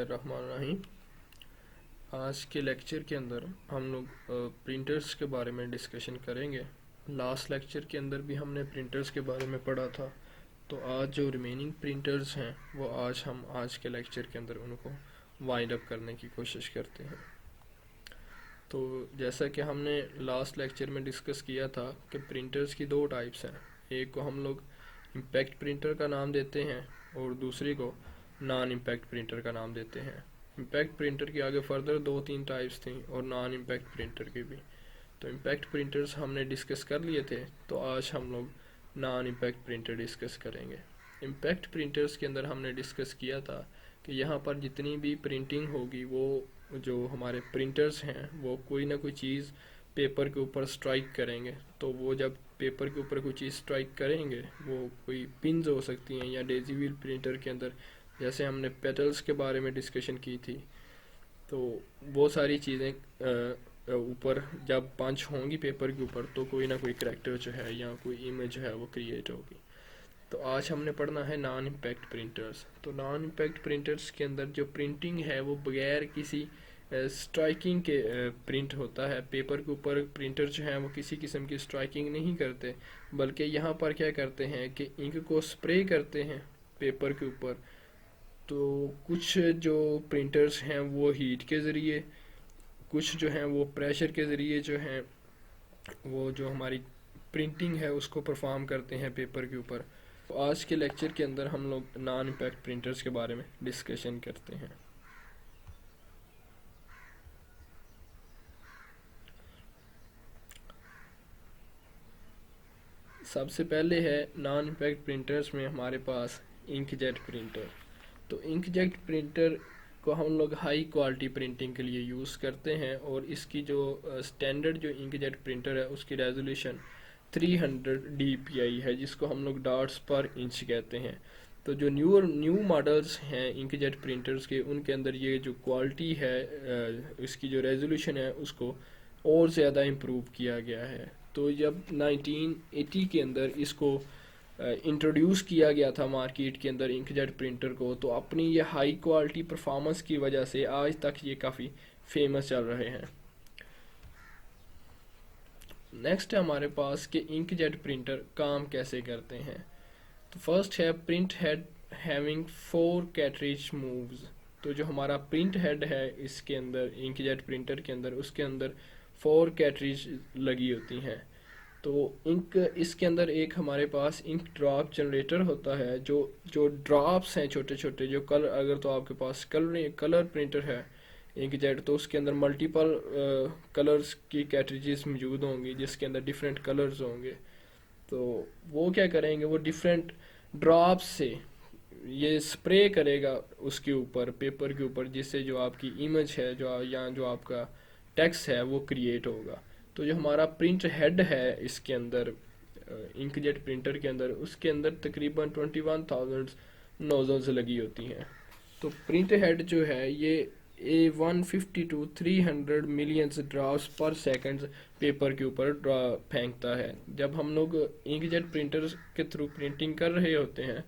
बिस्मिल्लाहिर्रहमानिर्रहीम। आज के लेक्चर के अंदर हम लोग प्रिंटर्स के बारे में डिस्कशन करेंगे। लास्ट लेक्चर के अंदर भी हमने प्रिंटर्स के बारे में पढ़ा था, तो आज जो रिमेनिंग प्रिंटर्स हैं वो हम आज के लेक्चर के अंदर उनको वाइंड अप करने की कोशिश करते हैं। तो जैसा कि हमने लास्ट लेक्चर में डिस्कस किया था कि प्रिंटर्स की दो टाइप्स हैं। एक को हम लोग इम्पैक्ट प्रिंटर का नाम देते हैं और दूसरी को नॉन इम्पैक्ट प्रिंटर का नाम देते हैं। इम्पैक्ट प्रिंटर की आगे फर्दर 2-3 टाइप्स थी और नॉन इम्पैक्ट प्रिंटर की भी। तो इम्पैक्ट प्रिंटर्स हमने डिस्कस कर लिए थे, तो आज हम लोग नॉन इम्पैक्ट प्रिंटर डिस्कस करेंगे। इम्पैक्ट प्रिंटर्स के अंदर हमने डिस्कस किया था कि यहाँ पर जितनी भी प्रिंटिंग होगी वो जो हमारे प्रिंटर्स हैं वो कोई ना कोई चीज़ पेपर के ऊपर स्ट्राइक करेंगे। तो वो जब पेपर के ऊपर कोई चीज़ स्ट्राइक करेंगे वो कोई पिन्स हो सकती हैं, या डेजी व्हील प्रिंटर के अंदर जैसे हमने पेटल्स के बारे में डिस्कशन की थी, तो वो सारी चीज़ें ऊपर जब पंच होंगी पेपर के ऊपर तो कोई ना कोई करैक्टर जो है या कोई इमेज जो है वो क्रिएट होगी। तो आज हमने पढ़ना है नॉन इम्पैक्ट प्रिंटर्स। तो नॉन इम्पैक्ट प्रिंटर्स के अंदर जो प्रिंटिंग है वो बगैर किसी स्ट्राइकिंग के प्रिंट होता है। पेपर के ऊपर प्रिंटर जो हैं वो किसी किस्म की स्ट्राइकिंग नहीं करते, बल्कि यहाँ पर क्या करते हैं कि इंक को स्प्रे करते हैं पेपर के ऊपर। तो कुछ जो प्रिंटर्स हैं वो हीट के ज़रिए, कुछ जो हैं वो प्रेशर के ज़रिए जो हैं वो जो हमारी प्रिंटिंग है उसको परफॉर्म करते हैं पेपर के ऊपर। तो आज के लेक्चर के अंदर हम लोग नॉन इम्पैक्ट प्रिंटर्स के बारे में डिस्कशन करते हैं। सबसे पहले है नॉन इम्पैक्ट प्रिंटर्स में हमारे पास इंकजेट प्रिंटर। तो इंकजेट प्रिंटर को हम लोग हाई क्वालिटी प्रिंटिंग के लिए यूज़ करते हैं और इसकी जो स्टैंडर्ड जो इंकजेट प्रिंटर है उसकी रेजोल्यूशन 300 dpi है, जिसको हम लोग डॉट्स पर इंच कहते हैं। तो जो न्यू मॉडल्स हैं इंकजेट प्रिंटर्स के, उनके अंदर ये जो क्वालिटी है इसकी जो रेजोल्यूशन है उसको और ज़्यादा इम्प्रूव किया गया है। तो जब 1980 के अंदर इसको इंट्रोड्यूस किया गया था मार्केट के अंदर इंकजेट प्रिंटर को, तो अपनी ये हाई क्वालिटी परफॉर्मेंस की वजह से आज तक ये काफ़ी फेमस चल रहे हैं। नेक्स्ट है हमारे पास कि इंकजेट प्रिंटर काम कैसे करते हैं। तो फर्स्ट है प्रिंट हेड हैविंग 4 कैटरिज मूव्स। तो जो हमारा प्रिंट हेड है इसके अंदर इंकजेट प्रिंटर के अंदर, उसके अंदर 4 कैटरिज लगी होती हैं। तो इंक इसके अंदर एक हमारे पास इंक ड्रॉप जनरेटर होता है। जो ड्रॉप्स हैं छोटे छोटे, जो कलर, अगर तो आपके पास कलर प्रिंटर है इंकजेट, तो उसके अंदर मल्टीपल कलर्स की कैटरिजेस मौजूद होंगी जिसके अंदर डिफरेंट कलर्स होंगे। तो वो क्या करेंगे, वो डिफरेंट ड्रॉप्स से ये स्प्रे करेगा उसके ऊपर, पेपर के ऊपर, जिससे जो आपकी इमेज है जो आपका टेक्स्ट है वो क्रिएट होगा। तो जो हमारा प्रिंट हेड है इसके अंदर इंकजेट प्रिंटर के अंदर, उसके अंदर तकरीबन 21,000 नोजल्स लगी होती हैं। तो प्रिंट हेड जो है ये 150 to 300 मिलियंस ड्रॉप्स पर सेकंड पेपर के ऊपर फेंकता है। जब हम लोग इंकजेट प्रिंटर के थ्रू प्रिंटिंग कर रहे होते हैं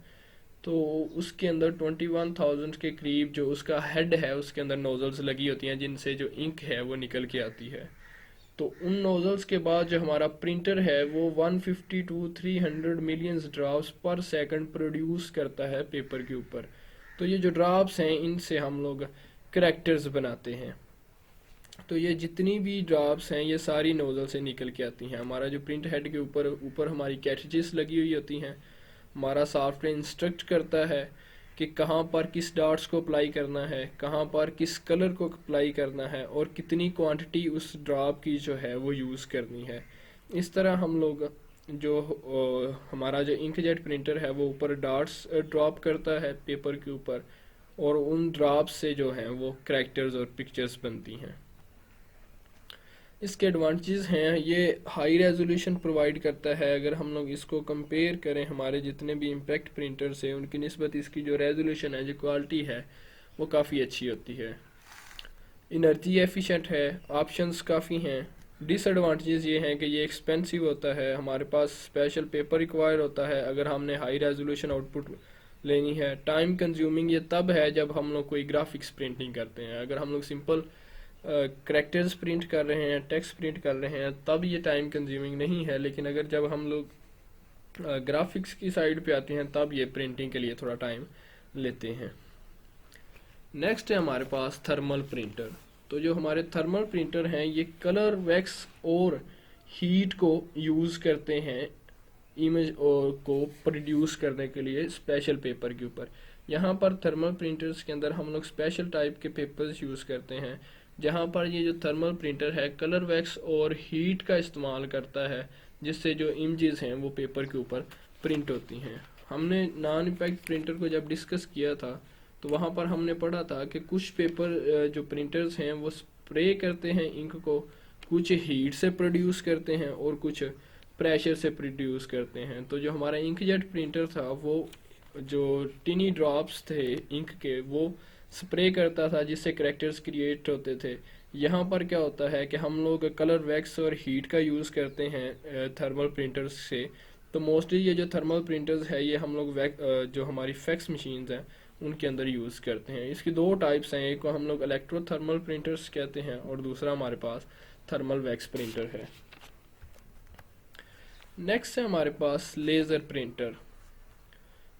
तो उसके अंदर 21,000 के करीब जो उसका हेड है उसके अंदर नोजल्स लगी होती हैं जिनसे जो इंक है वो निकल के आती है। तो उन नोजल्स के बाद जो हमारा प्रिंटर है वो 150 to 300 मिलियंस ड्रॉप्स पर सेकंड प्रोड्यूस करता है पेपर के ऊपर। तो ये जो ड्रॉप्स हैं इनसे हम लोग करैक्टर्स बनाते हैं। तो ये जितनी भी ड्रॉप्स हैं ये सारी नोजल से निकल के आती हैं। हमारा जो प्रिंट हेड के ऊपर हमारी कैटरिजेस लगी हुई होती हैं। हमारा सॉफ्टवेयर इंस्ट्रक्ट करता है कि कहाँ पर किस डॉट्स को अप्लाई करना है, कहाँ पर किस कलर को अप्लाई करना है और कितनी क्वांटिटी उस ड्रॉप की जो है वो यूज़ करनी है। इस तरह हम लोग जो हमारा जो इंकजेट प्रिंटर है वो ऊपर डॉट्स ड्रॉप करता है पेपर के ऊपर, और उन ड्रॉप्स से जो हैं वो करैक्टर्स और पिक्चर्स बनती हैं। इसके एडवांटेजेस हैं, ये हाई रेजोल्यूशन प्रोवाइड करता है। अगर हम लोग इसको कंपेयर करें हमारे जितने भी इम्पैक्ट प्रिंटर्स हैं उनकी निस्बत इसकी जो रेजोल्यूशन है, जो क्वालिटी है, वो काफ़ी अच्छी होती है। एनर्जी एफिशिएंट है, ऑप्शंस काफ़ी हैं। डिसएडवांटेजेस ये हैं कि ये एक्सपेंसिव होता है, हमारे पास स्पेशल पेपर रिक्वायर होता है अगर हमने हाई रेजोल्यूशन आउटपुट लेनी है। टाइम कंज्यूमिंग ये तब है जब हम लोग कोई ग्राफिक्स प्रिंटिंग करते हैं। अगर हम लोग सिंपल करेक्टर्स प्रिंट कर रहे हैं, टेक्स्ट प्रिंट कर रहे हैं, तब ये टाइम कंज्यूमिंग नहीं है। लेकिन अगर जब हम लोग ग्राफिक्स की साइड पे आते हैं तब ये प्रिंटिंग के लिए थोड़ा टाइम लेते हैं। नेक्स्ट है हमारे पास थर्मल प्रिंटर। तो जो हमारे थर्मल प्रिंटर हैं ये कलर वैक्स और हीट को यूज़ करते हैं इमेज को प्रोड्यूस करने के लिए स्पेशल पेपर के ऊपर। यहाँ पर थर्मल प्रिंटर्स के अंदर हम लोग स्पेशल टाइप के पेपर्स यूज़ करते हैं, जहाँ पर ये जो थर्मल प्रिंटर है कलर वैक्स और हीट का इस्तेमाल करता है, जिससे जो इमेजेस हैं वो पेपर के ऊपर प्रिंट होती हैं। हमने नॉन इम्पैक्ट प्रिंटर को जब डिस्कस किया था तो वहाँ पर हमने पढ़ा था कि कुछ पेपर जो प्रिंटर्स हैं वो स्प्रे करते हैं इंक को, कुछ हीट से प्रोड्यूस करते हैं और कुछ प्रेशर से प्रोड्यूस करते हैं। तो जो हमारा इंकजेट प्रिंटर था वो जो टिनी ड्रॉप्स थे इंक के वो स्प्रे करता था, जिससे करेक्टर्स क्रिएट होते थे। यहाँ पर क्या होता है कि हम लोग कलर वैक्स और हीट का यूज़ करते हैं थर्मल प्रिंटर्स से। तो मोस्टली ये जो थर्मल प्रिंटर्स है ये हम लोग जो हमारी फैक्स मशीन्स हैं उनके अंदर यूज़ करते हैं। इसकी दो टाइप्स हैं, एक को हम लोग इलेक्ट्रो थर्मल प्रिंटर्स कहते हैं और दूसरा हमारे पास थर्मल वैक्स प्रिंटर है। नेक्स्ट है हमारे पास लेज़र प्रिंटर।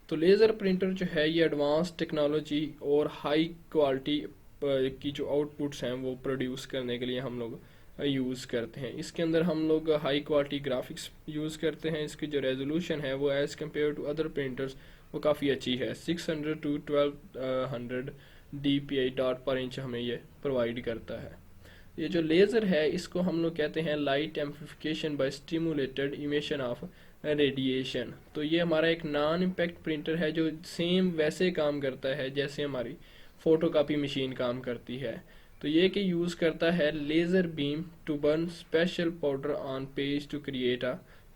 तो लेज़र प्रिंटर जो है ये एडवांस टेक्नोलॉजी और हाई क्वालिटी की जो आउटपुट्स हैं वो प्रोड्यूस करने के लिए हम लोग यूज़ करते हैं। इसके अंदर हम लोग हाई क्वालिटी ग्राफिक्स यूज़ करते हैं। इसकी जो रेजोल्यूशन है वो as compare to other printers वो काफ़ी अच्छी है, 600 to 1200 dpi dot per inch हमें ये प्रोवाइड करता है। ये जो लेज़र है इसको हम लोग कहते हैं light amplification by stimulated emission of radiation. तो ये हमारा एक नॉन इम्पैक्ट प्रिंटर है जो सेम वैसे काम करता है जैसे हमारी फोटोकॉपी मशीन काम करती है। तो ये कि यूज़ करता है laser beam to burn special powder on page to create a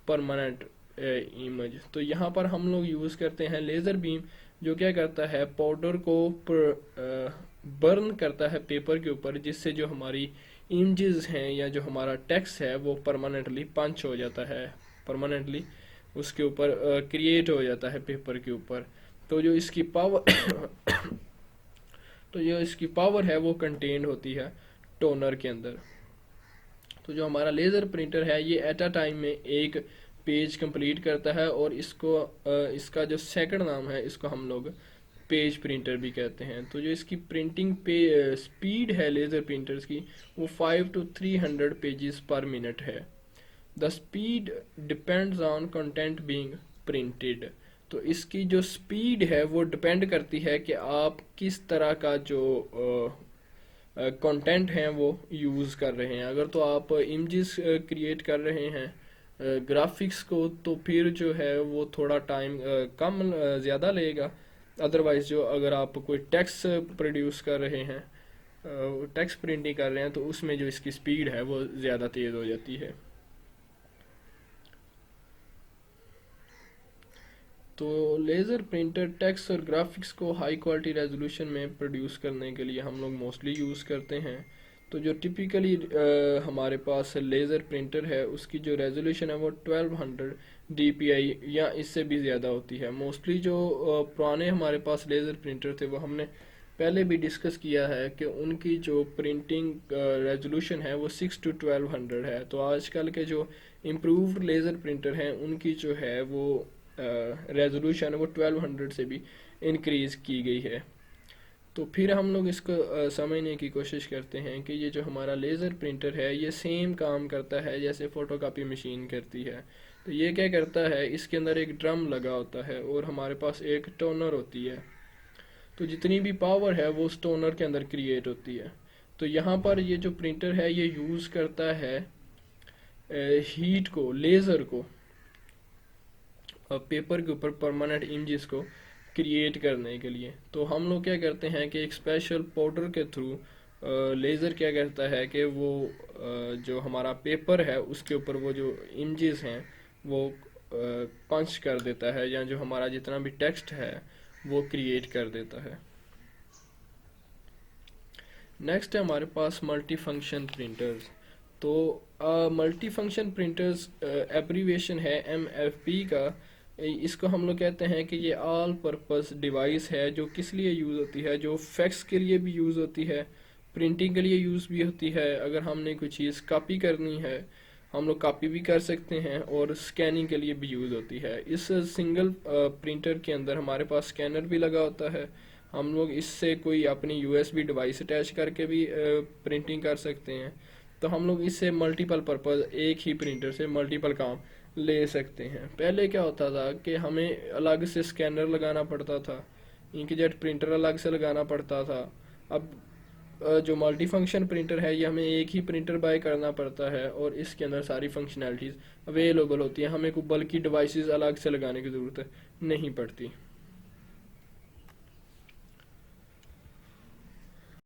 permanent image. तो यहाँ पर हम लोग यूज़ करते हैं लेज़र बीम, जो क्या करता है पाउडर को बर्न करता है पेपर के ऊपर, जिससे जो हमारी इमेजेस हैं या जो हमारा टेक्स्ट है वो परमानेंटली पंच हो जाता है, परमानेंटली उसके ऊपर क्रिएट हो जाता है पेपर के ऊपर। तो जो इसकी पावर तो जो इसकी पावर है वो कंटेन्ड होती है टोनर के अंदर। तो जो हमारा लेज़र प्रिंटर है ये एट अ टाइम में एक पेज कंप्लीट करता है और इसका जो सेकंड नाम है इसको हम लोग पेज प्रिंटर भी कहते हैं। तो जो इसकी प्रिंटिंग पे स्पीड है लेज़र प्रिंटर्स की वो 5 to 300 पेजेस पर मिनट है। The speed depends on content being printed. तो इसकी जो स्पीड है वो डिपेंड करती है कि आप किस तरह का जो कंटेंट हैं वो यूज़ कर रहे हैं। अगर तो आप इमेजेस क्रिएट कर रहे हैं ग्राफिक्स को, तो फिर जो है वो थोड़ा टाइम कम ज़्यादा लेगा। अदरवाइज जो अगर आप कोई टेक्स्ट प्रोड्यूस कर रहे हैं, टेक्स्ट प्रिंटिंग कर रहे हैं, तो उसमें जो इसकी स्पीड है वो ज़्यादा तेज़ हो जाती है। तो लेज़र प्रिंटर टेक्स्ट और ग्राफिक्स को हाई क्वालिटी रेजोल्यूशन में प्रोड्यूस करने के लिए हम लोग मोस्टली यूज़ करते हैं। तो जो टिपिकली हमारे पास लेज़र प्रिंटर है उसकी जो रेजोल्यूशन है वो 1200 dpi या इससे भी ज़्यादा होती है। मोस्टली जो पुराने हमारे पास लेज़र प्रिंटर थे वो हमने पहले भी डिस्कस किया है कि उनकी जो प्रिंटिंग रेजोल्यूशन है वो 6 to 1200 है। तो आजकल के जो इम्प्रूव्ड लेज़र प्रिंटर हैं उनकी जो है वो रेजोल्यूशन है वो 1200 से भी इंक्रीज़ की गई है। तो फिर हम लोग इसको समझने की कोशिश करते हैं कि ये जो हमारा लेज़र प्रिंटर है ये सेम काम करता है जैसे फ़ोटोकॉपी मशीन करती है। तो ये क्या करता है, इसके अंदर एक ड्रम लगा होता है और हमारे पास एक टोनर होती है। तो जितनी भी पावर है वो उस टोनर के अंदर क्रिएट होती है। तो यहाँ पर ये जो प्रिंटर है ये यूज़ करता है हीट को, लेज़र को पेपर के ऊपर परमानेंट इमेजेस को क्रिएट करने के लिए। तो हम लोग क्या करते हैं कि एक स्पेशल पाउडर के थ्रू लेज़र क्या करता है कि वो जो हमारा पेपर है उसके ऊपर वो जो इमेजेस हैं वो पंच कर देता है, या जो हमारा जितना भी टेक्स्ट है वो क्रिएट कर देता है। नेक्स्ट है हमारे पास मल्टी फंक्शन प्रिंटर्स। तो मल्टी फंक्शन प्रिंटर्स एब्रीवेशन है MFP का। इसको हम लोग कहते हैं कि ये ऑल पर्पस डिवाइस है, जो किस लिए यूज़ होती है, जो फैक्स के लिए भी यूज़ होती है, प्रिंटिंग के लिए यूज़ भी होती है। अगर हमने कोई चीज़ कॉपी करनी है हम लोग कॉपी भी कर सकते हैं, और स्कैनिंग के लिए भी यूज़ होती है। इस सिंगल प्रिंटर के अंदर हमारे पास स्कैनर भी लगा होता है। हम लोग इससे कोई अपनी यूएसबी डिवाइस अटैच करके भी प्रिंटिंग कर सकते हैं। तो हम लोग इससे मल्टीपल पर्पज़, एक ही प्रिंटर से मल्टीपल काम ले सकते हैं। पहले क्या होता था कि हमें अलग से स्कैनर लगाना पड़ता था, इंकजेट प्रिंटर अलग से लगाना पड़ता था। अब जो मल्टी फंक्शन प्रिंटर है ये हमें एक ही प्रिंटर बाय करना पड़ता है, और इसके अंदर सारी फंक्शनैलिटीज़ अवेलेबल होती हैं। हमें कोई बल्कि डिवाइसेस अलग से लगाने की ज़रूरत नहीं पड़ती।